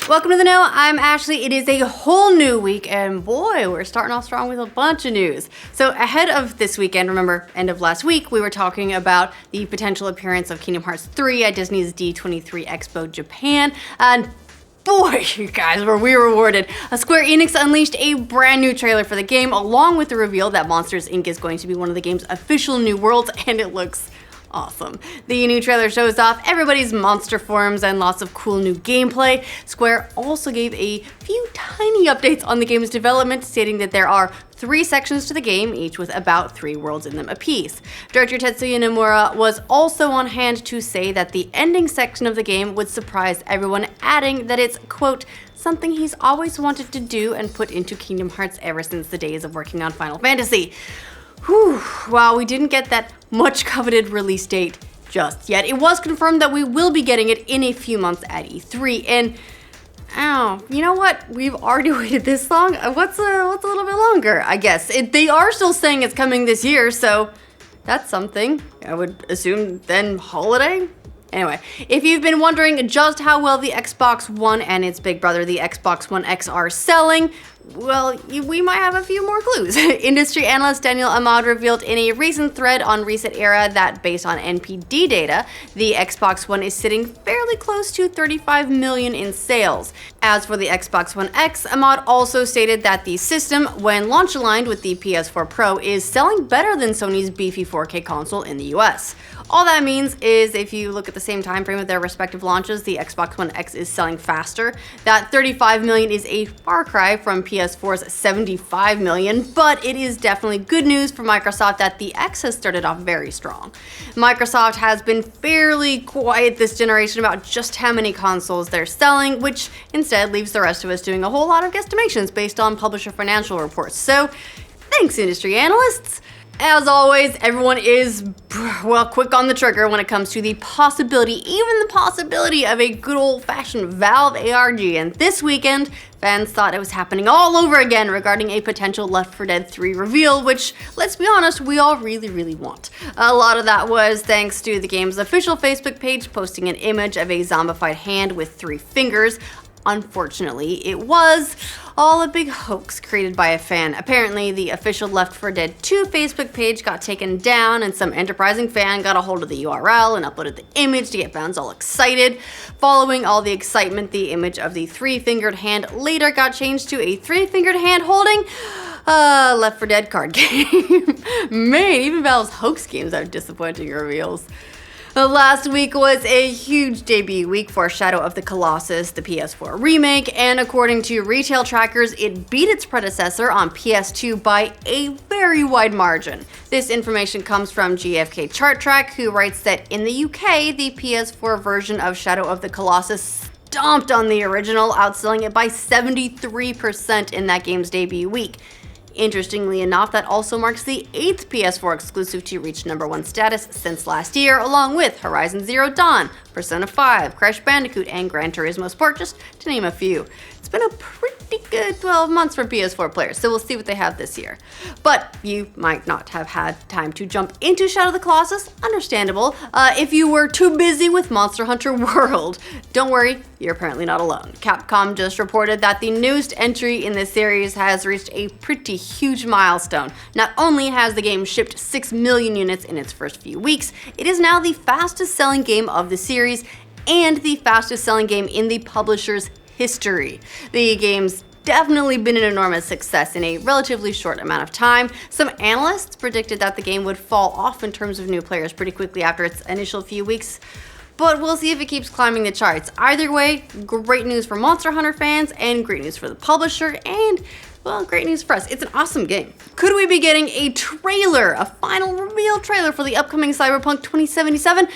Welcome to the Know. I'm Ashley. It is a whole new week, and boy, we're starting off strong with a bunch of news. So ahead of this weekend, remember, end of last week, we were talking about the potential appearance of Kingdom Hearts 3 at Disney's D23 Expo Japan, and boy, you guys, were we rewarded. Square Enix unleashed a brand new trailer for the game, along with the reveal that Monsters, Inc. is going to be one of the game's official new worlds, and it looks awesome. The new trailer shows off everybody's monster forms and lots of cool new gameplay. Square also gave a few tiny updates on the game's development, stating that there are 3 sections to the game, each with about 3 worlds in them apiece. Director Tetsuya Nomura was also on hand to say that the ending section of the game would surprise everyone, adding that it's, quote, something he's always wanted to do and put into Kingdom Hearts ever since the days of working on Final Fantasy. Whew, while we didn't get that much coveted release date just yet, it was confirmed that we will be getting it in a few months at E3, and you know what? We've already waited this long. What's a little bit longer, I guess? They are still saying it's coming this year, so that's something. I would assume then holiday? Anyway, if you've been wondering just how well the Xbox One and its big brother, the Xbox One X, are selling, well, we might have a few more clues. Industry analyst Daniel Ahmad revealed in a recent thread on Reset Era that based on NPD data, the Xbox One is sitting fairly close to 35 million in sales. As for the Xbox One X, Ahmad also stated that the system, when launch aligned with the PS4 Pro, is selling better than Sony's beefy 4K console in the US. All that means is if you look at the same time frame of their respective launches, the Xbox One X is selling faster. That 35 million is a far cry from PS4's 75 million, but it is definitely good news for Microsoft that the X has started off very strong. Microsoft has been fairly quiet this generation about just how many consoles they're selling, which instead leaves the rest of us doing a whole lot of guesstimations based on publisher financial reports. So, thanks industry analysts! As always, everyone is, well, quick on the trigger when it comes to the possibility, even the possibility, of a good old-fashioned Valve ARG, and this weekend, fans thought it was happening all over again regarding a potential Left 4 Dead 3 reveal, which, let's be honest, we all really want. A lot of that was thanks to the game's official Facebook page posting an image of a zombified hand with 3 fingers. Unfortunately, it was all a big hoax created by a fan. Apparently, the official Left 4 Dead 2 Facebook page got taken down, and some enterprising fan got a hold of the URL and uploaded the image to get fans all excited. Following all the excitement, the image of the 3-fingered hand later got changed to a 3-fingered hand holding Left 4 Dead card game. Man, even Valve's hoax games have disappointing reveals. Last week was a huge debut week for Shadow of the Colossus, the PS4 remake, and according to retail trackers, it beat its predecessor on PS2 by a very wide margin. This information comes from GFK Chart Track, who writes that in the UK, the PS4 version of Shadow of the Colossus stomped on the original, outselling it by 73% in that game's debut week. Interestingly enough, that also marks the 8th PS4 exclusive to reach #1 status since last year, along with Horizon Zero Dawn, Persona 5, Crash Bandicoot, and Gran Turismo Sport, just to name a few. It's been a pretty good 12 months for PS4 players, so we'll see what they have this year. But you might not have had time to jump into Shadow of the Colossus, understandable, if you were too busy with Monster Hunter World. Don't worry, you're apparently not alone. Capcom just reported that the newest entry in this series has reached a pretty huge milestone. Not only has the game shipped 6 million units in its first few weeks, it is now the fastest selling game of the series and the fastest selling game in the publisher's history. The game's definitely been an enormous success in a relatively short amount of time. Some analysts predicted that the game would fall off in terms of new players pretty quickly after its initial few weeks, but we'll see if it keeps climbing the charts. Either way, great news for Monster Hunter fans and great news for the publisher, and well, great news for us. It's an awesome game. Could we be getting a trailer, a final reveal trailer for the upcoming Cyberpunk 2077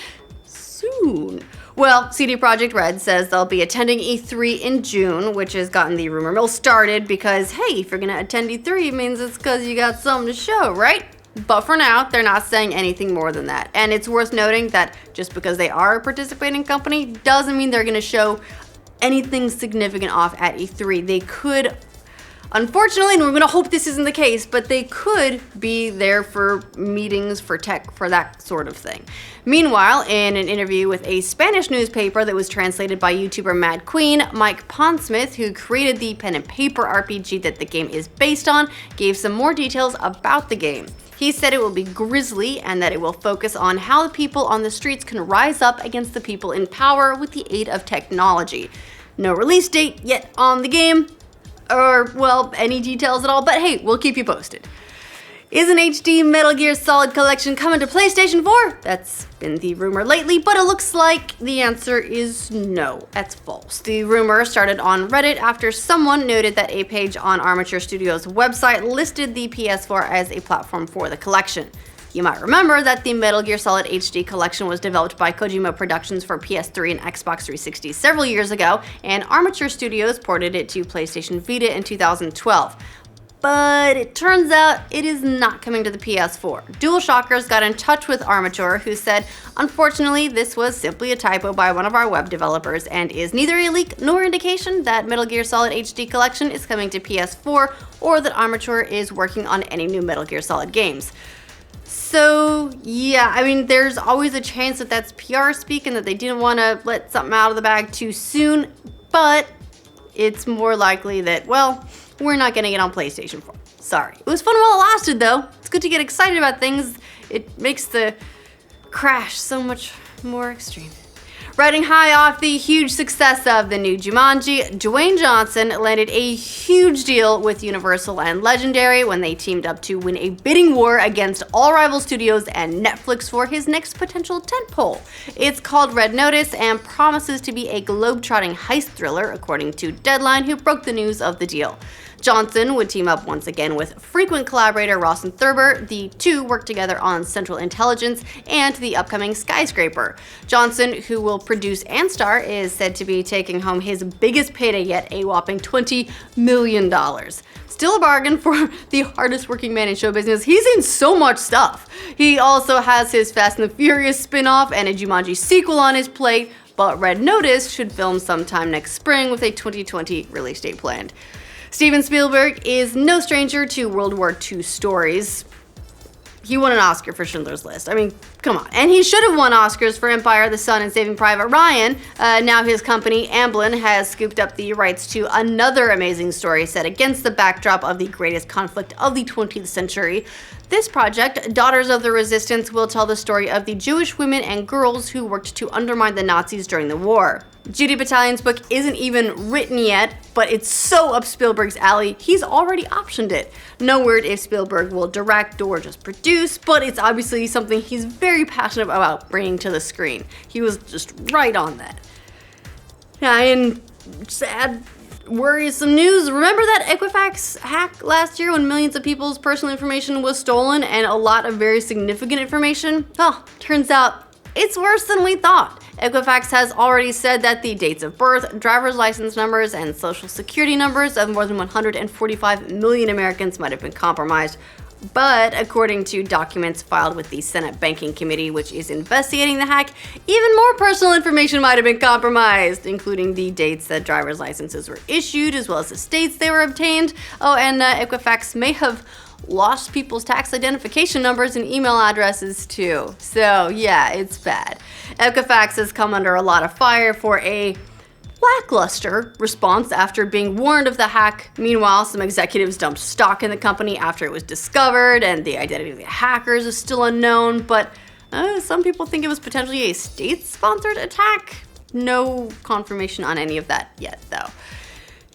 soon? Well, CD Projekt Red says they'll be attending E3 in June, which has gotten the rumor mill started because, hey, if you're gonna attend E3, it means it's because you got something to show, right? But for now, they're not saying anything more than that. And it's worth noting that just because they are a participating company doesn't mean they're gonna show anything significant off at E3. They could Unfortunately, and we're going to hope this isn't the case, but they could be there for meetings for tech, for that sort of thing. Meanwhile, in an interview with a Spanish newspaper that was translated by YouTuber Mad Queen, Mike Pondsmith, who created the pen and paper RPG that the game is based on, gave some more details about the game. He said it will be grisly and that it will focus on how the people on the streets can rise up against the people in power with the aid of technology. No release date yet on the game, or, well, any details at all, but hey, we'll keep you posted. Is an HD Metal Gear Solid collection coming to PlayStation 4? That's been the rumor lately, but it looks like the answer is no. That's false. The rumor started on Reddit after someone noted that a page on Armature Studios' website listed the PS4 as a platform for the collection. You might remember that the Metal Gear Solid HD collection was developed by Kojima Productions for PS3 and Xbox 360 several years ago, and Armature Studios ported it to PlayStation Vita in 2012. But it turns out it is not coming to the PS4. DualShockers got in touch with Armature, who said, unfortunately, this was simply a typo by one of our web developers and is neither a leak nor indication that Metal Gear Solid HD Collection is coming to PS4 or that Armature is working on any new Metal Gear Solid games. So, yeah, I mean, there's always a chance that that's PR speak and that they didn't want to let something out of the bag too soon, but it's more likely that, well, we're not getting it on PlayStation 4. Sorry. It was fun while it lasted, though. It's good to get excited about things. It makes the crash so much more extreme. Riding high off the huge success of the new Jumanji, Dwayne Johnson landed a huge deal with Universal and Legendary when they teamed up to win a bidding war against all rival studios and Netflix for his next potential tentpole. It's called Red Notice and promises to be a globe-trotting heist thriller, according to Deadline, who broke the news of the deal. Johnson would team up once again with frequent collaborator Rawson Thurber. The two work together on Central Intelligence and the upcoming Skyscraper. Johnson, who will produce and star, is said to be taking home his biggest payday yet, a whopping $20 million. Still a bargain for the hardest working man in show business. He's in so much stuff. He also has his Fast and the Furious spin-off and a Jumanji sequel on his plate, but Red Notice should film sometime next spring with a 2020 release date planned. Steven Spielberg is no stranger to World War II stories. He won an Oscar for Schindler's List. I mean, come on. And he should have won Oscars for Empire of the Sun and Saving Private Ryan. Now his company, Amblin, has scooped up the rights to another amazing story set against the backdrop of the greatest conflict of the 20th century. This project, Daughters of the Resistance, will tell the story of the Jewish women and girls who worked to undermine the Nazis during the war. Judy Battalion's book isn't even written yet, but it's so up Spielberg's alley, he's already optioned it. No word if Spielberg will direct or just produce, but it's obviously something he's very passionate about bringing to the screen. He was just right on that. Yeah, and sad, worrisome news. Remember that Equifax hack last year when millions of people's personal information was stolen and a lot of very significant information? Oh, turns out it's worse than we thought. Equifax has already said that the dates of birth, driver's license numbers, and social security numbers of more than 145 million Americans might have been compromised. But according to documents filed with the Senate Banking Committee, which is investigating the hack, even more personal information might have been compromised, including the dates that driver's licenses were issued, as well as the states they were obtained. Oh, and Equifax may have lost people's tax identification numbers and email addresses too. So yeah, it's bad. Equifax has come under a lot of fire for a lackluster response after being warned of the hack. Meanwhile, some executives dumped stock in the company after it was discovered, and the identity of the hackers is still unknown, but some people think it was potentially a state-sponsored attack. No confirmation on any of that yet, though.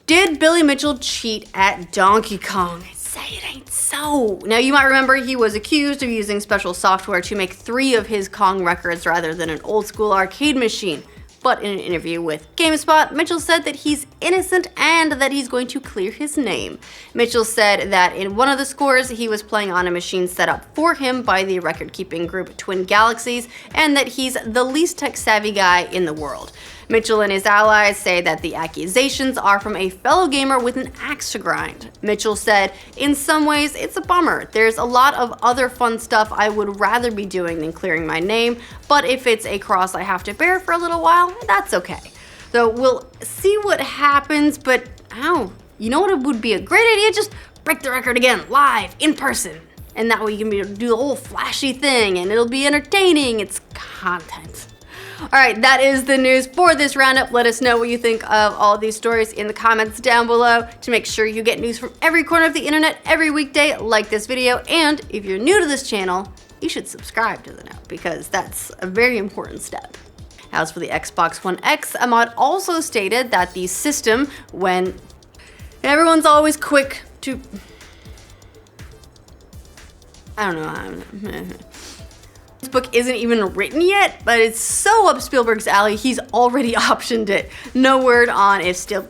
Did Billy Mitchell cheat at Donkey Kong? Say it ain't so. Now, you might remember he was accused of using special software to make 3 of his Kong records rather than an old-school arcade machine. But in an interview with GameSpot, Mitchell said that he's innocent and that he's going to clear his name. Mitchell said that in one of the scores, he was playing on a machine set up for him by the record-keeping group Twin Galaxies, and that he's the least tech-savvy guy in the world. Mitchell and his allies say that the accusations are from a fellow gamer with an axe to grind. Mitchell said, "In some ways, it's a bummer. There's a lot of other fun stuff I would rather be doing than clearing my name, but if it's a cross I have to bear for a little while, that's okay." So we'll see what happens, but ow, you know what, it would be a great idea? Just break the record again, live, in person. And that way you can do the whole flashy thing and it'll be entertaining. It's content. All right, that is the news for this roundup. Let us know what you think of all these stories in the comments down below. To make sure you get news from every corner of the internet every weekday, like this video. And if you're new to this channel, you should subscribe to the know because that's a very important step. As for the Xbox One X, a mod also stated that the system, when everyone's always quick to, I don't know. This book isn't even written yet, but it's so up Spielberg's alley, he's already optioned it. No word on if still.